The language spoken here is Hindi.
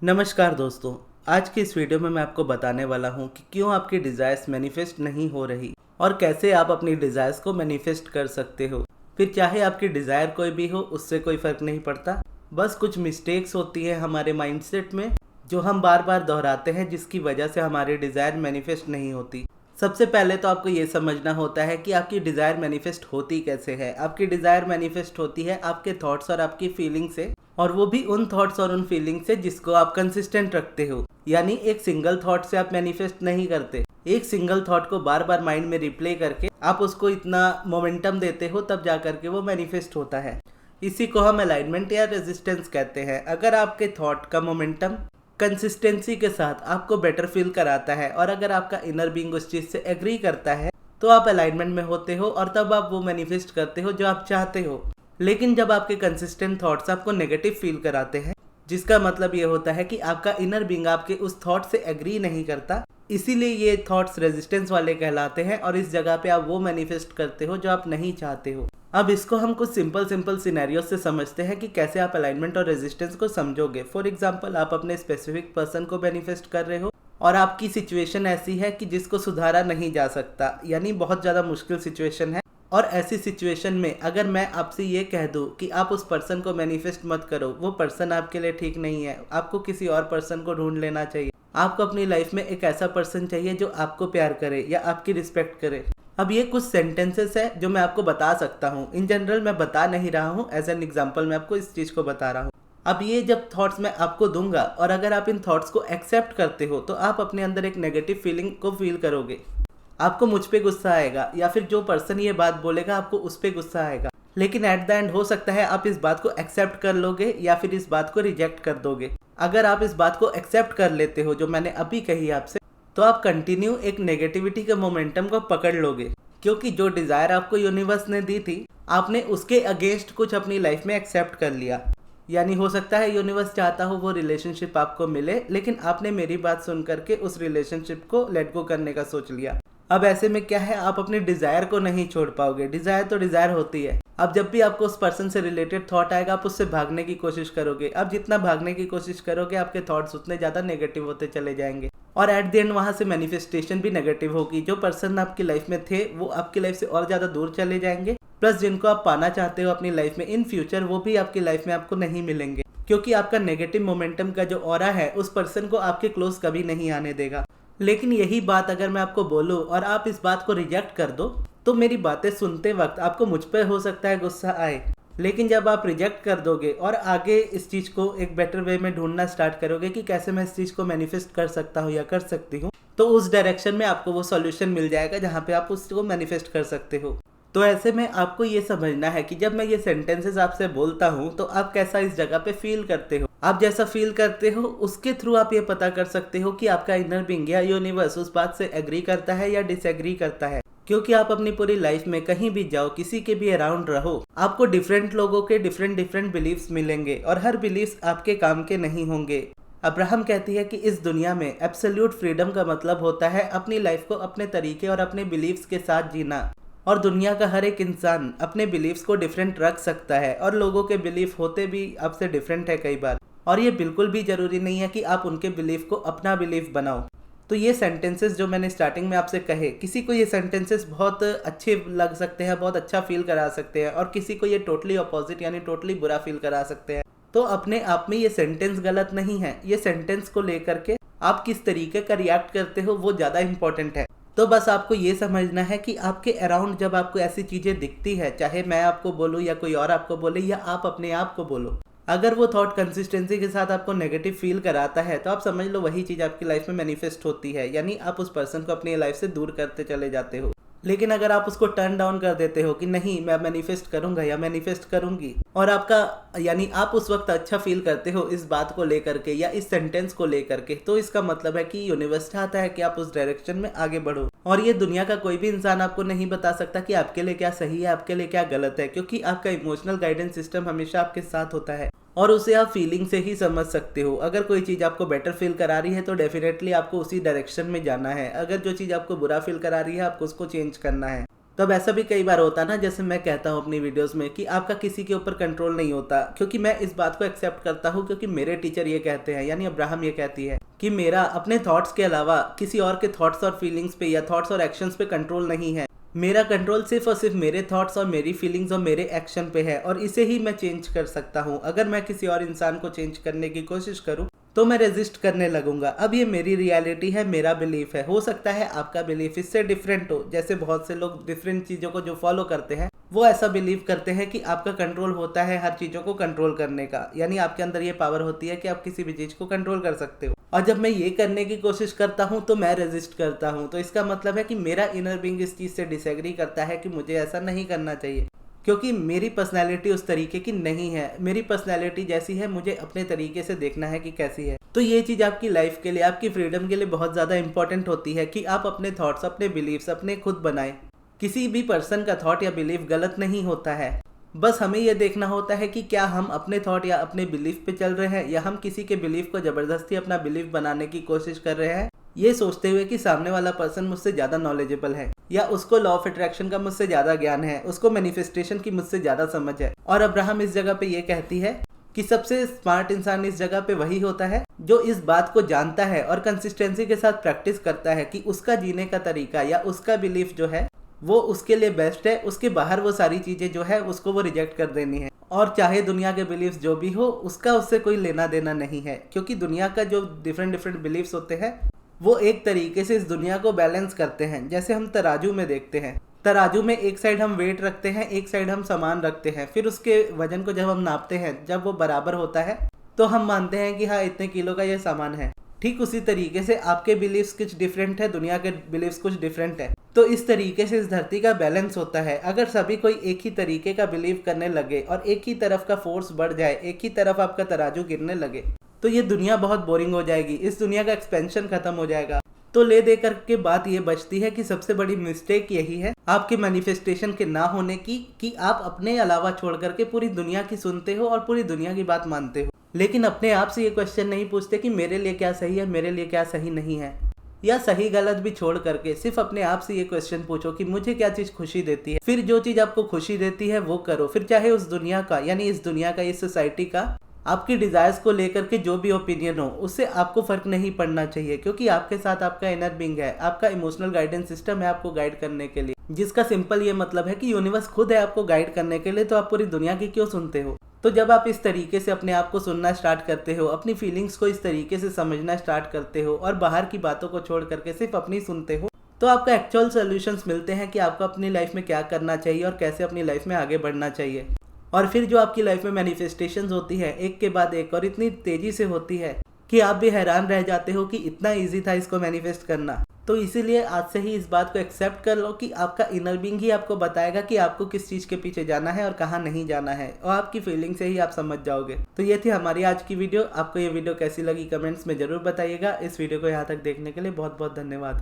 नमस्कार दोस्तों। आज की इस वीडियो में मैं आपको बताने वाला हूँ कि क्यों आपकी डिज़ायर्स मैनिफेस्ट नहीं हो रही और कैसे आप अपनी डिज़ायर्स को मैनिफेस्ट कर सकते हो। फिर चाहे आपकी डिज़ायर कोई भी हो, उससे कोई फ़र्क नहीं पड़ता। बस कुछ मिस्टेक्स होती है हमारे माइंडसेट में जो हम बार बार दोहराते हैं, जिसकी वजह से हमारी डिज़ायर मैनिफेस्ट नहीं होती। सबसे पहले तो आपको ये समझना होता है कि आपकी डिज़ायर मैनिफेस्ट होती कैसे है। आपकी डिज़ायर मैनिफेस्ट होती है आपके थॉट्स और आपकी फीलिंग से, और वो भी उन थॉट्स और उन फीलिंग से जिसको आप कंसिस्टेंट रखते हो। यानी एक सिंगल थॉट से आप मैनिफेस्ट नहीं करते। एक सिंगल थॉट को बार बार माइंड में रिप्ले करके आप उसको इतना मोमेंटम देते हो, तब जा करके वो मैनिफेस्ट होता है। इसी को हम अलाइनमेंट या रेजिस्टेंस कहते हैं। अगर आपके थॉट का मोमेंटम कंसिस्टेंसी के साथ आपको बेटर फील कराता है और अगर आपका इनर बीइंग उस चीज़ से एग्री करता है, तो आप अलाइनमेंट में होते हो और तब आप वो मैनिफेस्ट करते हो जो आप चाहते हो। लेकिन जब आपके कंसिस्टेंट थॉट्स आपको नेगेटिव फील कराते हैं, जिसका मतलब ये होता है कि आपका इनर बीइंग आपके उस थॉट से एग्री नहीं करता, इसीलिए ये थॉट्स रेजिस्टेंस वाले कहलाते हैं और इस जगह पे आप वो मैनिफेस्ट करते हो जो आप नहीं चाहते हो। अब इसको हम कुछ सिंपल सिनेरियो से समझते हैं कि कैसे आप अलाइनमेंट और रेजिस्टेंस को समझोगे। फॉर एग्जाम्पल, आप अपने स्पेसिफिक पर्सन को मैनिफेस्ट कर रहे हो और आपकी सिचुएशन ऐसी है कि जिसको सुधारा नहीं जा सकता, यानी बहुत ज़्यादा मुश्किल सिचुएशन है। और ऐसी सिचुएशन में अगर मैं आपसे ये कह दूं कि आप उस पर्सन को मैनिफेस्ट मत करो, वो पर्सन आपके लिए ठीक नहीं है, आपको किसी और पर्सन को ढूंढ लेना चाहिए। आपको अपनी लाइफ में एक ऐसा पर्सन चाहिए जो आपको प्यार करे या आपकी रिस्पेक्ट करे। अब ये कुछ सेंटेंसेस है जो मैं आपको बता सकता हूँ। इन जनरल मैं बता नहीं रहा हूँ, एज एन एग्जाम्पल मैं आपको इस चीज़ को बता रहा हूँ। अब ये जब थॉट्स मैं आपको दूंगा और अगर आप इन थॉट्स को एक्सेप्ट करते हो, तो आप अपने अंदर एक नेगेटिव फीलिंग को फील करोगे। आपको मुझ पे गुस्सा आएगा या फिर जो पर्सन ये बात बोलेगा आपको उस पे गुस्सा आएगा। लेकिन एट द एंड हो सकता है आप इस बात को एक्सेप्ट कर लोगे या फिर इस बात को रिजेक्ट कर दोगे। अगर आप इस बात को एक्सेप्ट कर लेते हो जो मैंने अभी कही आपसे, तो आप कंटिन्यू एक नेगेटिविटी के मोमेंटम को पकड़ लोगे, क्योंकि जो डिजायर आपको यूनिवर्स ने दी थी, आपने उसके अगेंस्ट कुछ अपनी लाइफ में एक्सेप्ट कर लिया। यानी हो सकता है यूनिवर्स चाहता हो वो रिलेशनशिप आपको मिले, लेकिन आपने मेरी बात सुन करके उस रिलेशनशिप को लेट गो करने का सोच लिया। अब ऐसे में क्या है, आप अपनी डिजायर को नहीं छोड़ पाओगे। डिजायर तो डिजायर होती है। अब जब भी आपको उस पर्सन से रिलेटेड थॉट आएगा, आप उससे भागने की कोशिश करोगे। अब जितना भागने की कोशिश करोगे, आपके थॉट्स उतने ज्यादा नेगेटिव होते चले जाएंगे और एट द एंड वहां से मैनिफेस्टेशन भी नेगेटिव होगी। जो पर्सन आपकी लाइफ में थे वो आपकी लाइफ से और ज्यादा दूर चले जाएंगे, प्लस जिनको आप पाना चाहते हो अपनी लाइफ में इन फ्यूचर, वो भी आपकी लाइफ में आपको नहीं मिलेंगे, क्योंकि आपका नेगेटिव मोमेंटम का जो ऑरा है उस पर्सन को आपके क्लोज कभी नहीं आने देगा। लेकिन यही बात अगर मैं आपको बोलूं और आप इस बात को रिजेक्ट कर दो, तो मेरी बातें सुनते वक्त आपको मुझ पर हो सकता है गुस्सा आए, लेकिन जब आप रिजेक्ट कर दोगे और आगे इस चीज़ को एक बेटर वे में ढूंढना स्टार्ट करोगे कि कैसे मैं इस चीज़ को मैनिफेस्ट कर सकता हूँ या कर सकती हूँ, तो उस डायरेक्शन में आपको वो सॉल्यूशन मिल जाएगा जहाँ पे आप उसको मैनिफेस्ट कर सकते हो। तो ऐसे में आपको ये समझना है कि जब मैं ये सेंटेंसेस आपसे बोलता हूँ तो आप कैसा इस जगह पे फील करते हो। आप जैसा फील करते हो उसके थ्रू आप ये पता कर सकते हो कि आपका इनर बीइंग या यूनिवर्स उस बात से एग्री करता है या डिसएग्री करता है। क्योंकि आप अपनी पूरी लाइफ में कहीं भी जाओ, किसी के भी अराउंड रहो, आपको डिफरेंट लोगों के डिफरेंट बिलीव्स मिलेंगे और हर बिलीव्स आपके काम के नहीं होंगे। अब्राहम कहती है कि इस दुनिया में एब्सोल्यूट फ्रीडम का मतलब होता है अपनी लाइफ को अपने तरीके और अपने बिलीव्स के साथ जीना। और दुनिया का हर एक इंसान अपने बिलीव्स को डिफरेंट रख सकता है और लोगों के बिलीफ होते भी आपसे डिफरेंट है कई बार, और ये बिल्कुल भी जरूरी नहीं है कि आप उनके बिलीफ को अपना बिलीफ बनाओ। तो ये सेंटेंसेस जो मैंने स्टार्टिंग में आपसे कहे, किसी को ये सेंटेंसेस बहुत अच्छे लग सकते हैं, बहुत अच्छा फील करा सकते हैं, और किसी को ये टोटली अपोजिट यानी टोटली बुरा फील करा सकते हैं। तो अपने आप में ये सेंटेंस गलत नहीं है। ये सेंटेंस को लेकर के आप किस तरीके का रिएक्ट करते हो वो ज़्यादा इंपॉर्टेंट है। तो बस आपको ये समझना है कि आपके अराउंड जब आपको ऐसी चीज़ें दिखती है, चाहे मैं आपको बोलूँ या कोई और आपको बोले या आप अपने आप को बोलो, अगर वो थॉट कंसिस्टेंसी के साथ आपको नेगेटिव फील कराता है, तो आप समझ लो वही चीज़ आपकी लाइफ में मैनिफेस्ट होती है। यानी आप उस पर्सन को अपनी लाइफ से दूर करते चले जाते हो। लेकिन अगर आप उसको टर्न डाउन कर देते हो कि नहीं मैं मैनिफेस्ट करूंगा या मैनिफेस्ट करूंगी, और आपका यानी आप उस वक्त अच्छा फील करते हो इस बात को लेकर के या इस सेंटेंस को लेकर के, तो इसका मतलब है कि यूनिवर्स चाहता है कि आप उस डायरेक्शन में आगे बढ़ो। और ये दुनिया का कोई भी इंसान आपको नहीं बता सकता कि आपके लिए क्या सही है, आपके लिए क्या गलत है, क्योंकि आपका इमोशनल गाइडेंस सिस्टम हमेशा आपके साथ होता है और उसे आप फीलिंग से ही समझ सकते हो। अगर कोई चीज़ आपको बेटर फील करा रही है तो डेफिनेटली आपको उसी डायरेक्शन में जाना है। अगर जो चीज़ आपको बुरा फील करा रही है आपको उसको चेंज करना है। तो अब ऐसा भी कई बार होता है ना, जैसे मैं कहता हूँ अपनी वीडियोस में कि आपका किसी के ऊपर कंट्रोल नहीं होता, क्योंकि मैं इस बात को एक्सेप्ट करता हूँ, क्योंकि मेरे टीचर ये कहते हैं, यानी अब्राहम ये कहती है कि मेरा अपने थॉट्स के अलावा किसी और के थॉट्स और फीलिंग्स पे या थॉट्स और एक्शंस पे कंट्रोल नहीं है। मेरा कंट्रोल सिर्फ और सिर्फ मेरे थॉट्स और मेरी फीलिंग्स और मेरे एक्शन पे है, और इसे ही मैं चेंज कर सकता हूँ। अगर मैं किसी और इंसान को चेंज करने की कोशिश करूँ तो मैं रेजिस्ट करने लगूंगा। अब ये मेरी रियलिटी है, मेरा बिलीफ है। हो सकता है आपका बिलीफ इससे डिफरेंट हो, जैसे बहुत से लोग डिफरेंट चीज़ों को जो फॉलो करते हैं वो ऐसा बिलीव करते हैं कि आपका कंट्रोल होता है हर चीज़ों को कंट्रोल करने का, यानी आपके अंदर ये पावर होती है कि आप किसी भी चीज़ को कंट्रोल कर सकते हो। और जब मैं ये करने की कोशिश करता हूँ तो मैं रेजिस्ट करता हूँ, तो इसका मतलब है कि मेरा इनर बीइंग इस चीज़ से डिसएग्री करता है कि मुझे ऐसा नहीं करना चाहिए, क्योंकि मेरी पर्सनैलिटी उस तरीके की नहीं है। मेरी पर्सनैलिटी जैसी है मुझे अपने तरीके से देखना है कि कैसी है। तो ये चीज़ आपकी लाइफ के लिए, आपकी फ्रीडम के लिए बहुत ज़्यादा इंपॉर्टेंट होती है कि आप अपने थॉट्स, अपने बिलीव्स अपने खुद बनाएं। किसी भी पर्सन का थॉट या बिलीफ गलत नहीं होता है, बस हमें यह देखना होता है कि क्या हम अपने थॉट या अपने बिलीफ पे चल रहे हैं, या हम किसी के बिलीफ को ज़बरदस्ती अपना बिलीफ बनाने की कोशिश कर रहे हैं, ये सोचते हुए कि सामने वाला पर्सन मुझसे ज़्यादा नॉलेजेबल है, या उसको लॉ ऑफ अट्रैक्शन का मुझसे ज़्यादा ज्ञान है, उसको मैनिफेस्टेशन की मुझसे ज़्यादा समझ है। और अब्राहम इस जगह पे ये कहती है कि सबसे स्मार्ट इंसान इस जगह पे वही होता है जो इस बात को जानता है और कंसिस्टेंसी के साथ प्रैक्टिस करता है कि उसका जीने का तरीका या उसका बिलीफ जो है वो उसके लिए बेस्ट है। उसके बाहर वो सारी चीज़ें जो है उसको वो रिजेक्ट कर देनी है, और चाहे दुनिया के बिलीफ्स जो भी हो उसका उससे कोई लेना देना नहीं है, क्योंकि दुनिया का जो डिफरेंट बिलीफ्स होते हैं वो एक तरीके से इस दुनिया को बैलेंस करते हैं। जैसे हम तराजू में देखते हैं, तराजू में एक साइड हम वेट रखते हैं, एक साइड हम सामान रखते हैं, फिर उसके वजन को जब हम नापते हैं, जब वो बराबर होता है तो हम मानते हैं कि हाँ इतने किलो का ये सामान है। ठीक उसी तरीके से आपके बिलीव्स कुछ डिफरेंट है, दुनिया के बिलीव्स कुछ डिफरेंट है। तो इस तरीके से इस धरती का बैलेंस होता है। अगर सभी कोई एक ही तरीके का बिलीव करने लगे और एक ही तरफ का फोर्स बढ़ जाए, एक ही तरफ आपका तराजू गिरने लगे, तो ये दुनिया बहुत बोरिंग हो जाएगी, इस दुनिया का एक्सपेंशन खत्म हो जाएगा। तो ले दे करके बात ये बचती है कि सबसे बड़ी मिस्टेक यही है आपके मैनिफेस्टेशन के ना होने की, कि आप अपने अलावा छोड़ करके पूरी दुनिया की सुनते हो और पूरी दुनिया की बात मानते हो, लेकिन अपने आप से ये क्वेश्चन नहीं पूछते कि मेरे लिए क्या सही है, मेरे लिए क्या सही नहीं है। या सही गलत भी छोड़ करके सिर्फ अपने आप से ये क्वेश्चन पूछो कि मुझे क्या चीज़ खुशी देती है, फिर जो चीज़ आपको खुशी देती है वो करो। फिर चाहे उस दुनिया का, यानी इस दुनिया का, इस सोसाइटी का आपकी डिज़ायर्स को लेकर के जो भी ओपिनियन हो उससे आपको फ़र्क नहीं पड़ना चाहिए, क्योंकि आपके साथ आपका इनर बीइंग है, आपका इमोशनल गाइडेंस सिस्टम है आपको गाइड करने के लिए, जिसका सिंपल ये मतलब है कि यूनिवर्स खुद है आपको गाइड करने के लिए, तो आप पूरी दुनिया की क्यों सुनते हो। तो जब आप इस तरीके से अपने आप को सुनना स्टार्ट करते हो, अपनी फीलिंग्स को इस तरीके से समझना स्टार्ट करते हो और बाहर की बातों को छोड़ करके सिर्फ अपनी सुनते हो, तो आपको एक्चुअल सॉल्यूशंस मिलते हैं कि आपको अपनी लाइफ में क्या करना चाहिए और कैसे अपनी लाइफ में आगे बढ़ना चाहिए। और फिर जो आपकी लाइफ में मैनिफेस्टेशंस होती है एक के बाद एक और इतनी तेजी से होती है कि आप भी हैरान रह जाते हो कि इतना इजी था इसको मैनिफेस्ट करना। तो इसीलिए आज से ही इस बात को एक्सेप्ट कर लो कि आपका इनर बीइंग ही आपको बताएगा कि आपको किस चीज़ के पीछे जाना है और कहाँ नहीं जाना है, और आपकी फीलिंग से ही आप समझ जाओगे। तो ये थी हमारी आज की वीडियो। आपको ये वीडियो कैसी लगी कमेंट्स में ज़रूर बताइएगा। इस वीडियो को यहाँ तक देखने के लिए बहुत बहुत धन्यवाद।